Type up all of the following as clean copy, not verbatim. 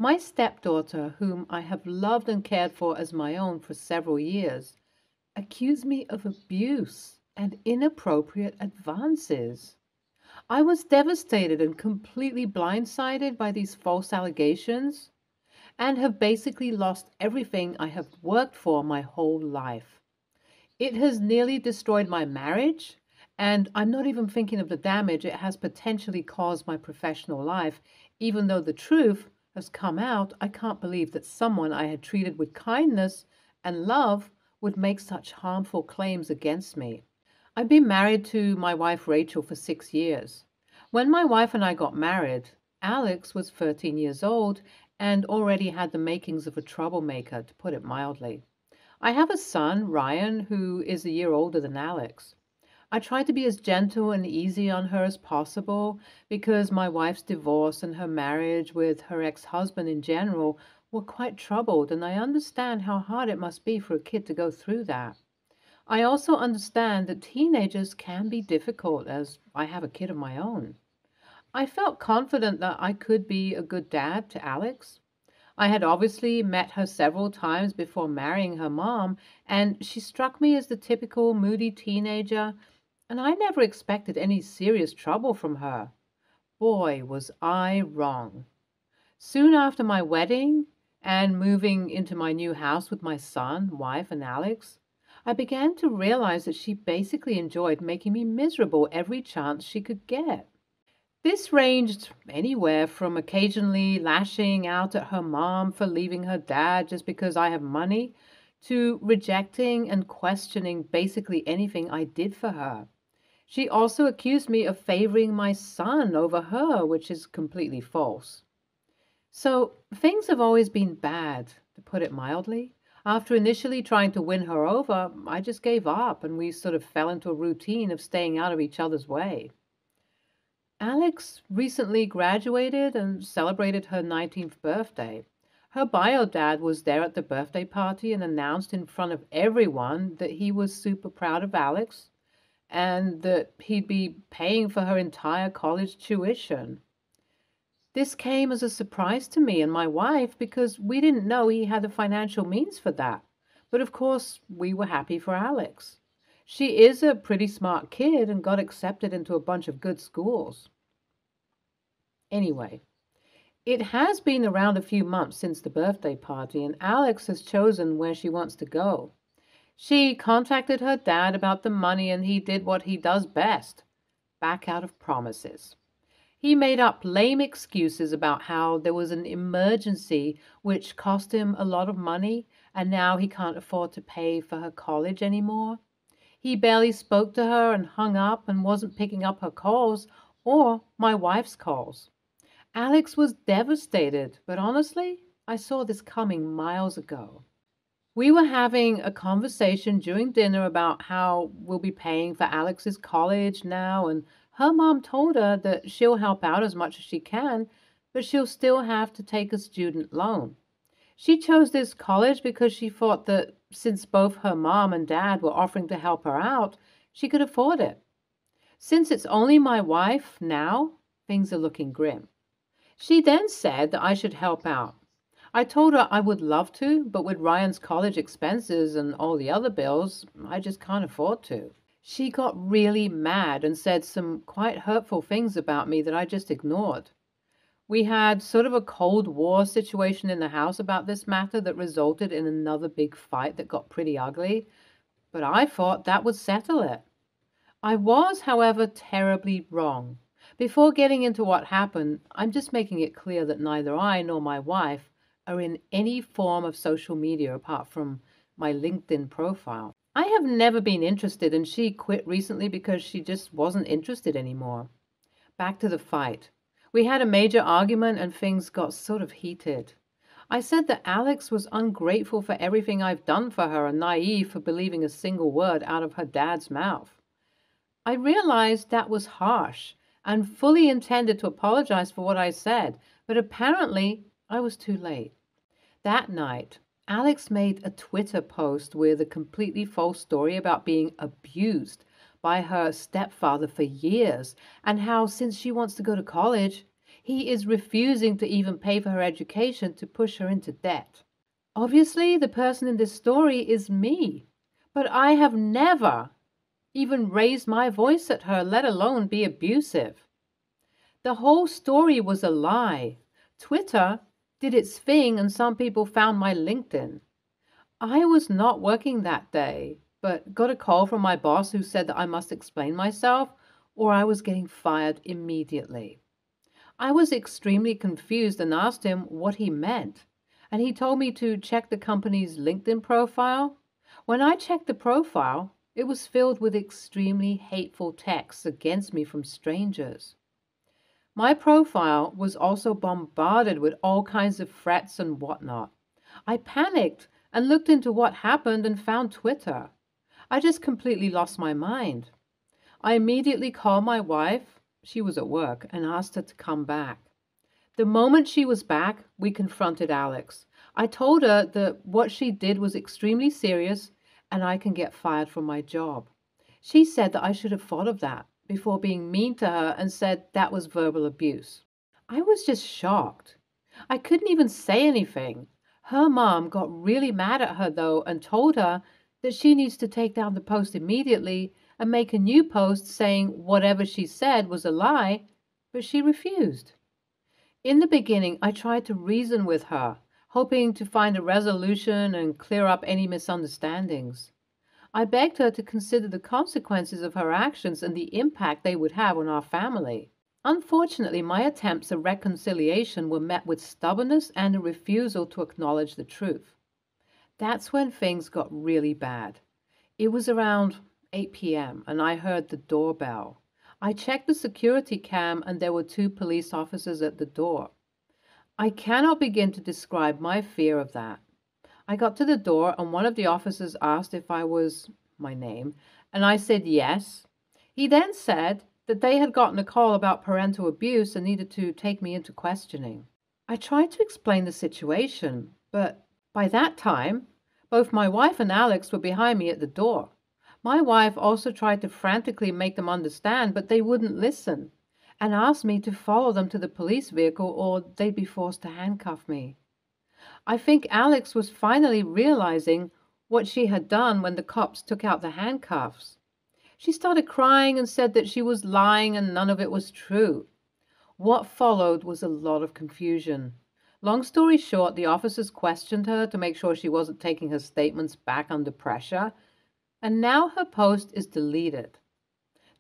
My stepdaughter, whom I have loved and cared for as my own for several years, accused me of abuse and inappropriate advances. I was devastated and completely blindsided by these false allegations and have basically lost everything I have worked for my whole life. It has nearly destroyed my marriage, and I'm not even thinking of the damage it has potentially caused my professional life. Even though the truth has come out, I can't believe that someone I had treated with kindness and love would make such harmful claims against me. I've been married to my wife Rachel for 6 years. When my wife and I got married, Alex was 13 years old and already had the makings of a troublemaker, to put it mildly. I have a son, Ryan, who is a year older than Alex. I try to be as gentle and easy on her as possible because my wife's divorce and her marriage with her ex-husband in general were quite troubled, and I understand how hard it must be for a kid to go through that. I also understand that teenagers can be difficult, as I have a kid of my own. I felt confident that I could be a good dad to Alex. I had obviously met her several times before marrying her mom, and she struck me as the typical moody teenager, and I never expected any serious trouble from her. Boy, was I wrong. Soon after my wedding and moving into my new house with my son, wife, and Alex, I began to realize that she basically enjoyed making me miserable every chance she could get. This ranged anywhere from occasionally lashing out at her mom for leaving her dad just because I have money, to rejecting and questioning basically anything I did for her. She also accused me of favoring my son over her, which is completely false. So things have always been bad, to put it mildly. After initially trying to win her over, I just gave up and we sort of fell into a routine of staying out of each other's way. Alex recently graduated and celebrated her 19th birthday. Her bio dad was there at the birthday party and announced in front of everyone that he was super proud of Alex and that he'd be paying for her entire college tuition. This came as a surprise to me and my wife because we didn't know he had the financial means for that. But of course, we were happy for Alex. She is a pretty smart kid and got accepted into a bunch of good schools. Anyway, it has been around a few months since the birthday party, and Alex has chosen where she wants to go. She contacted her dad about the money, and he did what he does best: back out of promises. He made up lame excuses about how there was an emergency which cost him a lot of money, and now he can't afford to pay for her college anymore. He barely spoke to her and hung up and wasn't picking up her calls or my wife's calls. Alex was devastated, but honestly, I saw this coming miles ago. We were having a conversation during dinner about how we'll be paying for Alex's college now, and her mom told her that she'll help out as much as she can, but she'll still have to take a student loan. She chose this college because she thought that since both her mom and dad were offering to help her out, she could afford it. Since it's only my wife now, things are looking grim. She then said that I should help out. I told her I would love to, but with Ryan's college expenses and all the other bills, I just can't afford to. She got really mad and said some quite hurtful things about me that I just ignored. We had sort of a Cold War situation in the house about this matter that resulted in another big fight that got pretty ugly, but I thought that would settle it. I was, however, terribly wrong. Before getting into what happened, I'm just making it clear that neither I nor my wife are in any form of social media apart from my LinkedIn profile. I have never been interested, and she quit recently because she just wasn't interested anymore. Back to the fight. We had a major argument and things got sort of heated. I said that Alex was ungrateful for everything I've done for her and naive for believing a single word out of her dad's mouth. I realized that was harsh and fully intended to apologize for what I said, but apparently I was too late. That night, Alex made a Twitter post with a completely false story about being abused by her stepfather for years and how, since she wants to go to college, He is refusing to even pay for her education to push her into debt. Obviously, the person in this story is me, but I have never even raised my voice at her, let alone be abusive. The whole story was a lie. Twitter did its thing and some people found my LinkedIn. I was not working that day, but got a call from my boss who said that I must explain myself or I was getting fired immediately. I was extremely confused and asked him what he meant, and he told me to check the company's LinkedIn profile. When I checked the profile, it was filled with extremely hateful texts against me from strangers. My profile was also bombarded with all kinds of threats and whatnot. I panicked and looked into what happened and found Twitter. I just completely lost my mind. I immediately called my wife, she was at work, and asked her to come back. The moment she was back, we confronted Alex. I told her that what she did was extremely serious and I can get fired from my job. She said that I should have thought of that before being mean to her and said that was verbal abuse. I was just shocked. I couldn't even say anything. Her mom got really mad at her though and told her that she needs to take down the post immediately and make a new post saying whatever she said was a lie, but she refused. In the beginning, I tried to reason with her, hoping to find a resolution and clear up any misunderstandings. I begged her to consider the consequences of her actions and the impact they would have on our family. Unfortunately, my attempts at reconciliation were met with stubbornness and a refusal to acknowledge the truth. That's when things got really bad. It was around 8 p.m. and I heard the doorbell. I checked the security cam and there were 2 police officers at the door. I cannot begin to describe my fear of that. I got to the door and one of the officers asked if I was my name, and I said yes. He then said that they had gotten a call about parental abuse and needed to take me into questioning. I tried to explain the situation, but by that time, both my wife and Alex were behind me at the door. My wife also tried to frantically make them understand, but they wouldn't listen and asked me to follow them to the police vehicle or they'd be forced to handcuff me. I think Alex was finally realizing what she had done when the cops took out the handcuffs. She started crying and said that she was lying and none of it was true. What followed was a lot of confusion. Long story short, the officers questioned her to make sure she wasn't taking her statements back under pressure, and now her post is deleted.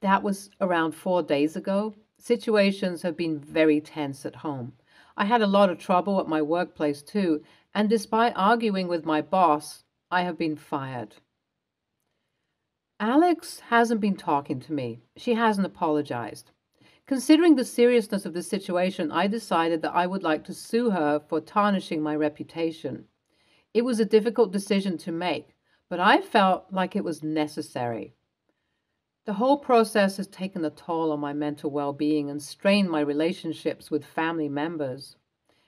That was around 4 days ago. Situations have been very tense at home. I had a lot of trouble at my workplace too, and despite arguing with my boss, I have been fired. Alex hasn't been talking to me. She hasn't apologized. Considering the seriousness of the situation, I decided that I would like to sue her for tarnishing my reputation. It was a difficult decision to make, but I felt like it was necessary. The whole process has taken a toll on my mental well-being and strained my relationships with family members.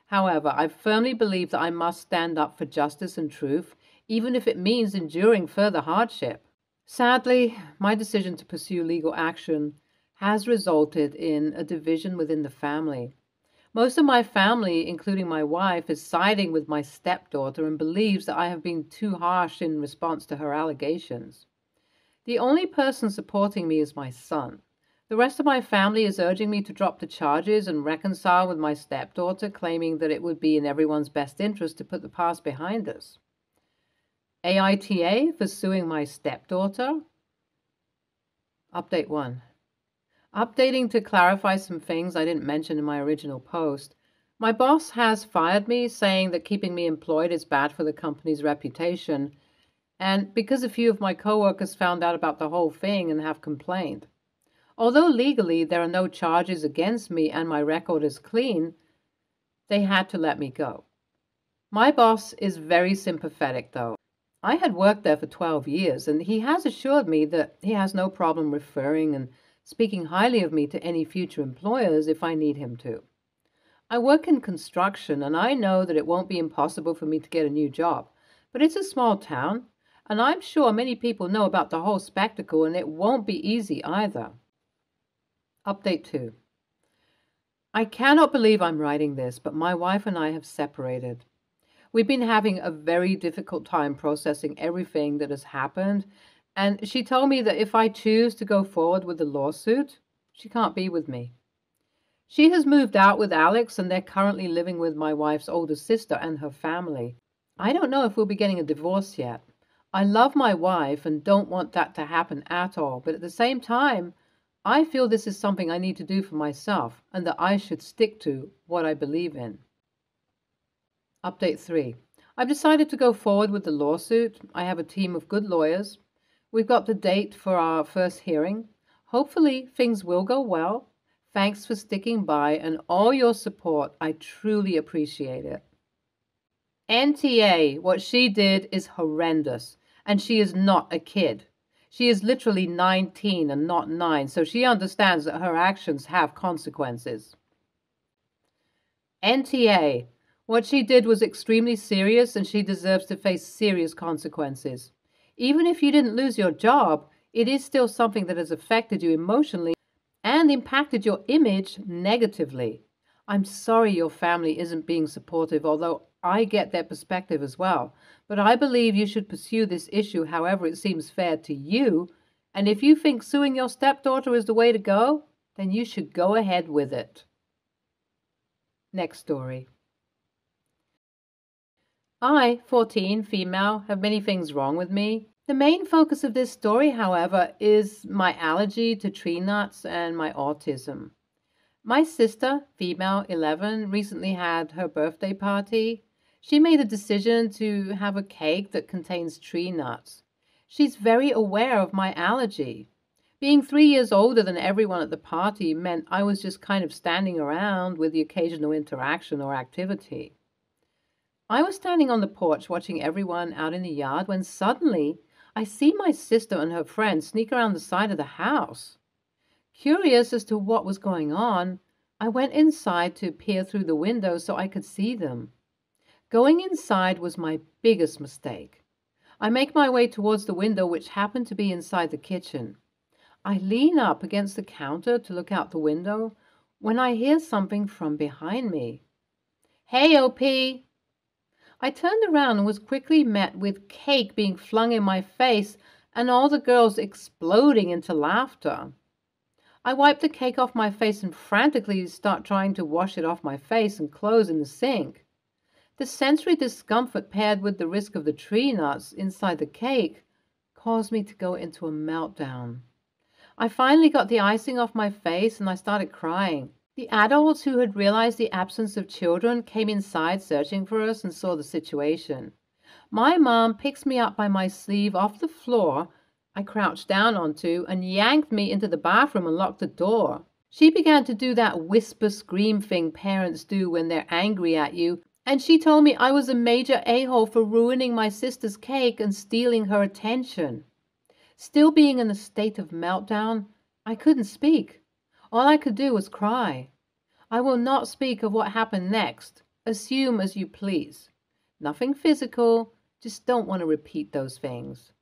However, I firmly believe that I must stand up for justice and truth, even if it means enduring further hardship. Sadly, my decision to pursue legal action has resulted in a division within the family. Most of my family, including my wife, is siding with my stepdaughter and believes that I have been too harsh in response to her allegations. The only person supporting me is my son. The rest of my family is urging me to drop the charges and reconcile with my stepdaughter, claiming that it would be in everyone's best interest to put the past behind us. AITA for suing my stepdaughter. Update 1. Updating to clarify some things I didn't mention in my original post. My boss has fired me, saying that keeping me employed is bad for the company's reputation, and because a few of my coworkers found out about the whole thing and have complained. Although legally there are no charges against me and my record is clean, they had to let me go. My boss is very sympathetic, though. I had worked there for 12 years, and he has assured me that he has no problem referring and speaking highly of me to any future employers if I need him to. I work in construction, and I know that it won't be impossible for me to get a new job, but it's a small town, and I'm sure many people know about the whole spectacle, and it won't be easy either. Update 2. I cannot believe I'm writing this, but my wife and I have separated. We've been having a very difficult time processing everything that has happened, and she told me that if I choose to go forward with the lawsuit, she can't be with me. She has moved out with Alex, and they're currently living with my wife's older sister and her family. I don't know if we'll be getting a divorce yet. I love my wife and don't want that to happen at all, but at the same time, I feel this is something I need to do for myself and that I should stick to what I believe in. Update 3. I've decided to go forward with the lawsuit. I have a team of good lawyers. We've got the date for our first hearing. Hopefully, things will go well. Thanks for sticking by and all your support. I truly appreciate it. NTA, what she did is horrendous, and she is not a kid. She is literally 19 and not 9, so she understands that her actions have consequences. NTA, what she did was extremely serious, and she deserves to face serious consequences. Even if you didn't lose your job, it is still something that has affected you emotionally and impacted your image negatively. I'm sorry your family isn't being supportive, although I get their perspective as well. But I believe you should pursue this issue however it seems fair to you. And if you think suing your stepdaughter is the way to go, then you should go ahead with it. Next story. I, 14, female, have many things wrong with me. The main focus of this story, however, is my allergy to tree nuts and my autism. My sister, female, 11, recently had her birthday party. She made a decision to have a cake that contains tree nuts. She's very aware of my allergy. Being 3 years older than everyone at the party meant I was just kind of standing around with the occasional interaction or activity. I was standing on the porch watching everyone out in the yard when suddenly I see my sister and her friend sneak around the side of the house. Curious as to what was going on, I went inside to peer through the window so I could see them. Going inside was my biggest mistake. I make my way towards the window, which happened to be inside the kitchen. I lean up against the counter to look out the window when I hear something from behind me. "Hey, OP!" I turned around and was quickly met with cake being flung in my face and all the girls exploding into laughter. I wiped the cake off my face and frantically start trying to wash it off my face and clothes in the sink. The sensory discomfort paired with the risk of the tree nuts inside the cake caused me to go into a meltdown. I finally got the icing off my face and I started crying. The adults who had realized the absence of children came inside searching for us and saw the situation. My mom picks me up by my sleeve off the floor I crouched down onto and yanked me into the bathroom and locked the door. She began to do that whisper scream thing parents do when they're angry at you, and she told me I was a major a-hole for ruining my sister's cake and stealing her attention. Still being in a state of meltdown, I couldn't speak. All I could do was cry. I will not speak of what happened next. Assume as you please. Nothing physical, just don't want to repeat those things.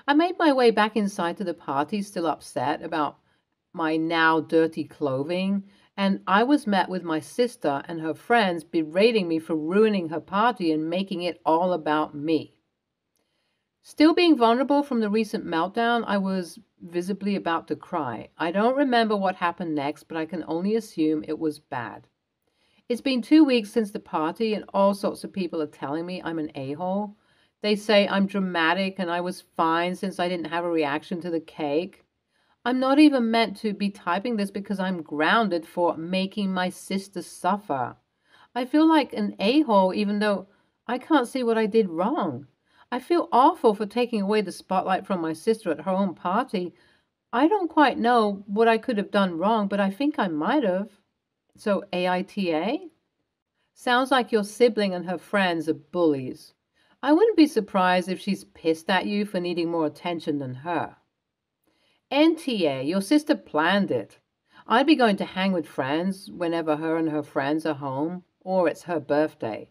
I made my way back inside to the party, still upset about my now dirty clothing, and I was met with my sister and her friends berating me for ruining her party and making it all about me. Still being vulnerable from the recent meltdown, I was visibly about to cry. I don't remember what happened next, but I can only assume it was bad. It's been 2 weeks since the party, and all sorts of people are telling me I'm an a-hole. They say I'm dramatic and I was fine since I didn't have a reaction to the cake. I'm not even meant to be typing this because I'm grounded for making my sister suffer. I feel like an a-hole even though I can't see what I did wrong. I feel awful for taking away the spotlight from my sister at her own party. I don't quite know what I could have done wrong, but I think I might have. So AITA? Sounds like your sibling and her friends are bullies. I wouldn't be surprised if she's pissed at you for needing more attention than her. NTA, your sister planned it. I'd be going to hang with friends whenever her and her friends are home, or it's her birthday.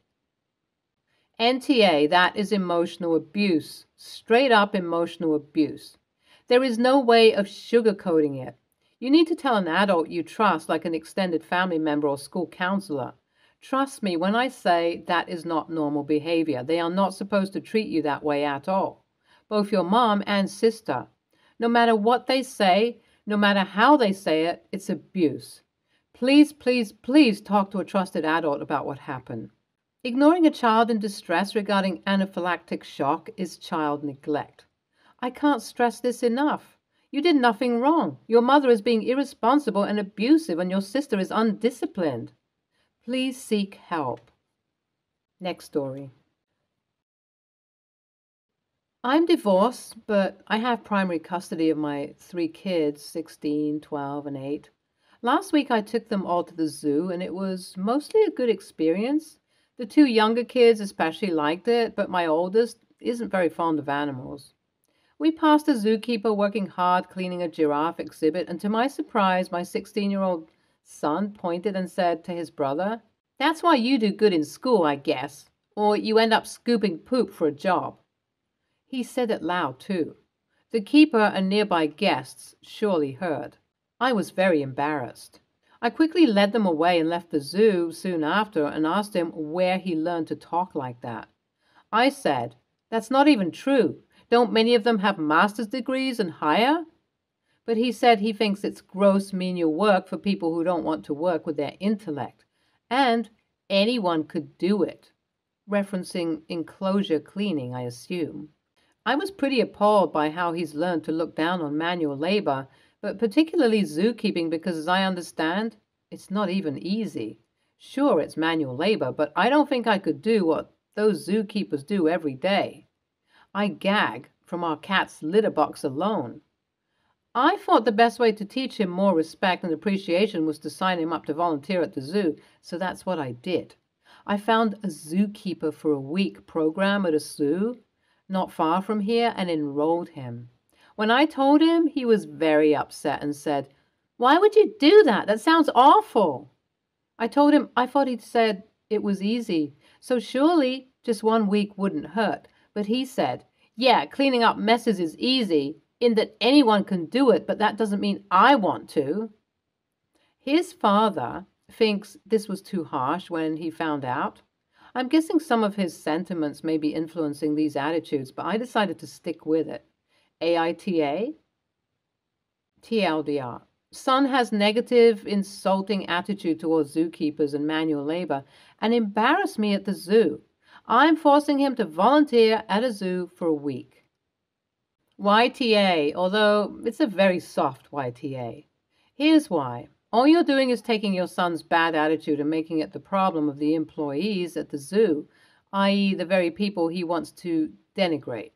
NTA, that is emotional abuse, straight up emotional abuse. There is no way of sugarcoating it. You need to tell an adult you trust, like an extended family member or school counselor. Trust me when I say that is not normal behavior. They are not supposed to treat you that way at all. Both your mom and sister. No matter what they say, no matter how they say it, it's abuse. Please, please, please talk to a trusted adult about what happened. Ignoring a child in distress regarding anaphylactic shock is child neglect. I can't stress this enough. You did nothing wrong. Your mother is being irresponsible and abusive, and your sister is undisciplined. Please seek help. Next story. I'm divorced, but I have primary custody of my 3 kids, 16, 12, and 8. Last week I took them all to the zoo, and it was mostly a good experience. The 2 younger kids especially liked it, but my oldest isn't very fond of animals. We passed a zookeeper working hard cleaning a giraffe exhibit, and to my surprise, my 16-year-old son pointed and said to his brother, "That's why you do good in school, I guess, or you end up scooping poop for a job." He said it loud, too. The keeper and nearby guests surely heard. I was very embarrassed. I quickly led them away and left the zoo soon after and asked him where he learned to talk like that. I said, "That's not even true. Don't many of them have master's degrees and higher?" But he said he thinks it's gross menial work for people who don't want to work with their intellect. And anyone could do it. Referencing enclosure cleaning, I assume. I was pretty appalled by how he's learned to look down on manual labor, but particularly zookeeping because, as I understand, it's not even easy. Sure, it's manual labor, but I don't think I could do what those zookeepers do every day. I gag from our cat's litter box alone. I thought the best way to teach him more respect and appreciation was to sign him up to volunteer at the zoo, so that's what I did. I found a zookeeper for a week program at a zoo not far from here and enrolled him. When I told him, he was very upset and said, "Why would you do that? That sounds awful." I told him I thought he'd said it was easy, so surely just 1 week wouldn't hurt. But he said, "Yeah, cleaning up messes is easy, in that anyone can do it, but that doesn't mean I want to." His father thinks this was too harsh when he found out. I'm guessing some of his sentiments may be influencing these attitudes, but I decided to stick with it. AITA? TLDR. Son has negative, insulting attitude towards zookeepers and manual labor and embarrassed me at the zoo. I'm forcing him to volunteer at a zoo for a week. YTA, although it's a very soft YTA. Here's why. All you're doing is taking your son's bad attitude and making it the problem of the employees at the zoo, i.e. the very people he wants to denigrate.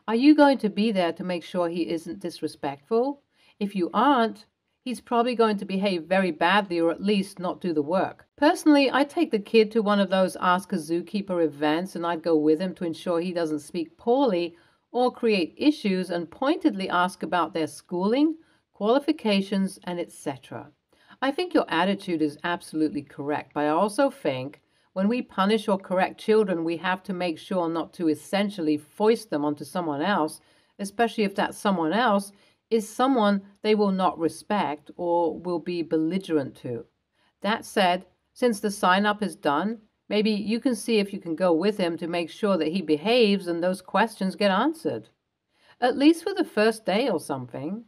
Are you going to be there to make sure he isn't disrespectful? If you aren't, he's probably going to behave very badly or at least not do the work. Personally, I'd take the kid to one of those Ask a Zookeeper events and I'd go with him to ensure he doesn't speak poorly or create issues and pointedly ask about their schooling, qualifications, and etc. I think your attitude is absolutely correct, but I also think when we punish or correct children, we have to make sure not to essentially foist them onto someone else, especially if that someone else is someone they will not respect or will be belligerent to. That said, since the sign-up is done, maybe you can see if you can go with him to make sure that he behaves and those questions get answered. At least for the first day or something.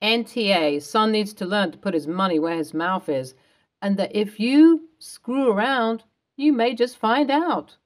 NTA, son needs to learn to put his money where his mouth is, and that if you screw around, you may just find out.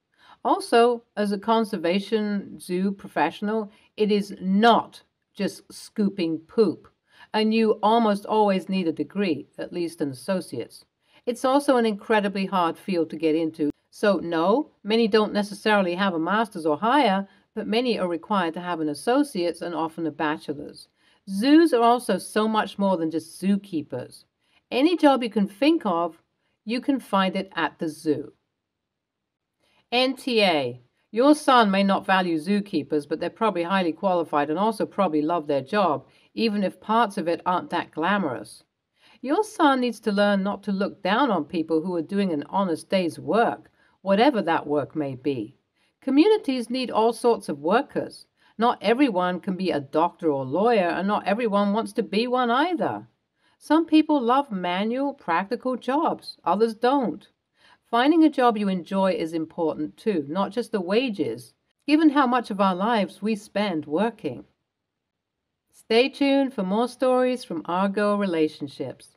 Also, as a conservation zoo professional, it is not just scooping poop, and you almost always need a degree, at least an associate's. It's also an incredibly hard field to get into, so no, many don't necessarily have a master's or higher, but many are required to have an associate's and often a bachelor's. Zoos are also so much more than just zookeepers. Any job you can think of, you can find it at the zoo. NTA. Your son may not value zookeepers, but they're probably highly qualified and also probably love their job, even if parts of it aren't that glamorous. Your son needs to learn not to look down on people who are doing an honest day's work, whatever that work may be. Communities need all sorts of workers. Not everyone can be a doctor or lawyer, and not everyone wants to be one either. Some people love manual, practical jobs, others don't. Finding a job you enjoy is important too, not just the wages, given how much of our lives we spend working. Stay tuned for more stories from our girl relationships.